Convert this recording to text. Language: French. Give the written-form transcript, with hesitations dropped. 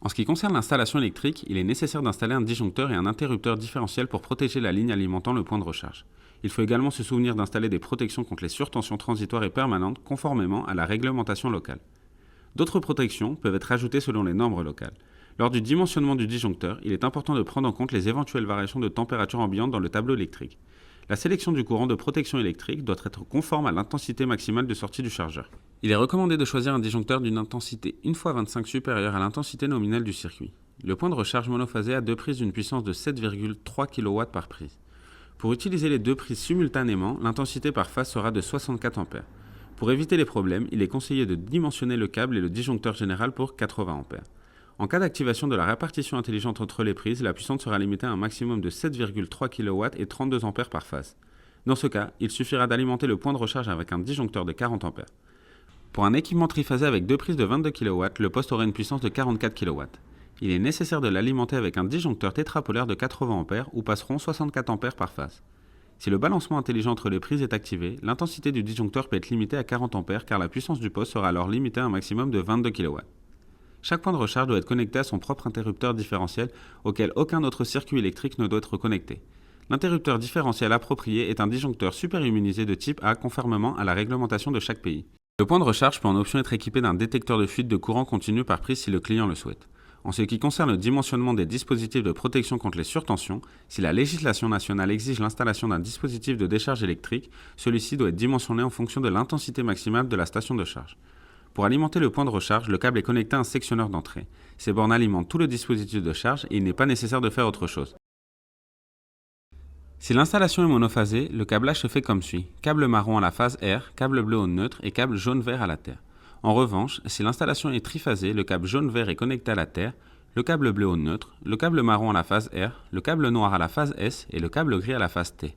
En ce qui concerne l'installation électrique, il est nécessaire d'installer un disjoncteur et un interrupteur différentiel pour protéger la ligne alimentant le point de recharge. Il faut également se souvenir d'installer des protections contre les surtensions transitoires et permanentes conformément à la réglementation locale. D'autres protections peuvent être ajoutées selon les normes locales. Lors du dimensionnement du disjoncteur, il est important de prendre en compte les éventuelles variations de température ambiante dans le tableau électrique. La sélection du courant de protection électrique doit être conforme à l'intensité maximale de sortie du chargeur. Il est recommandé de choisir un disjoncteur d'une intensité 1x25 supérieure à l'intensité nominale du circuit. Le point de recharge monophasé a deux prises d'une puissance de 7,3 kW par prise. Pour utiliser les deux prises simultanément, l'intensité par phase sera de 64 A. Pour éviter les problèmes, il est conseillé de dimensionner le câble et le disjoncteur général pour 80 A. En cas d'activation de la répartition intelligente entre les prises, la puissance sera limitée à un maximum de 7,3 kW et 32 A par phase. Dans ce cas, il suffira d'alimenter le point de recharge avec un disjoncteur de 40 A. Pour un équipement triphasé avec deux prises de 22 kW, le poste aura une puissance de 44 kW. Il est nécessaire de l'alimenter avec un disjoncteur tétrapolaire de 80 A où passeront 64 A par phase. Si le balancement intelligent entre les prises est activé, l'intensité du disjoncteur peut être limitée à 40 A car la puissance du poste sera alors limitée à un maximum de 22 kW. Chaque point de recharge doit être connecté à son propre interrupteur différentiel auquel aucun autre circuit électrique ne doit être connecté. L'interrupteur différentiel approprié est un disjoncteur super-immunisé de type A conformément à la réglementation de chaque pays. Le point de recharge peut en option être équipé d'un détecteur de fuite de courant continu par prise si le client le souhaite. En ce qui concerne le dimensionnement des dispositifs de protection contre les surtensions, si la législation nationale exige l'installation d'un dispositif de décharge électrique, celui-ci doit être dimensionné en fonction de l'intensité maximale de la station de charge. Pour alimenter le point de recharge, le câble est connecté à un sectionneur d'entrée. Ces bornes alimentent tout le dispositif de charge et il n'est pas nécessaire de faire autre chose. Si l'installation est monophasée, le câblage se fait comme suit. Câble marron à la phase R, câble bleu au neutre et câble jaune-vert à la terre. En revanche, si l'installation est triphasée, le câble jaune-vert est connecté à la terre, le câble bleu au neutre, le câble marron à la phase R, le câble noir à la phase S et le câble gris à la phase T.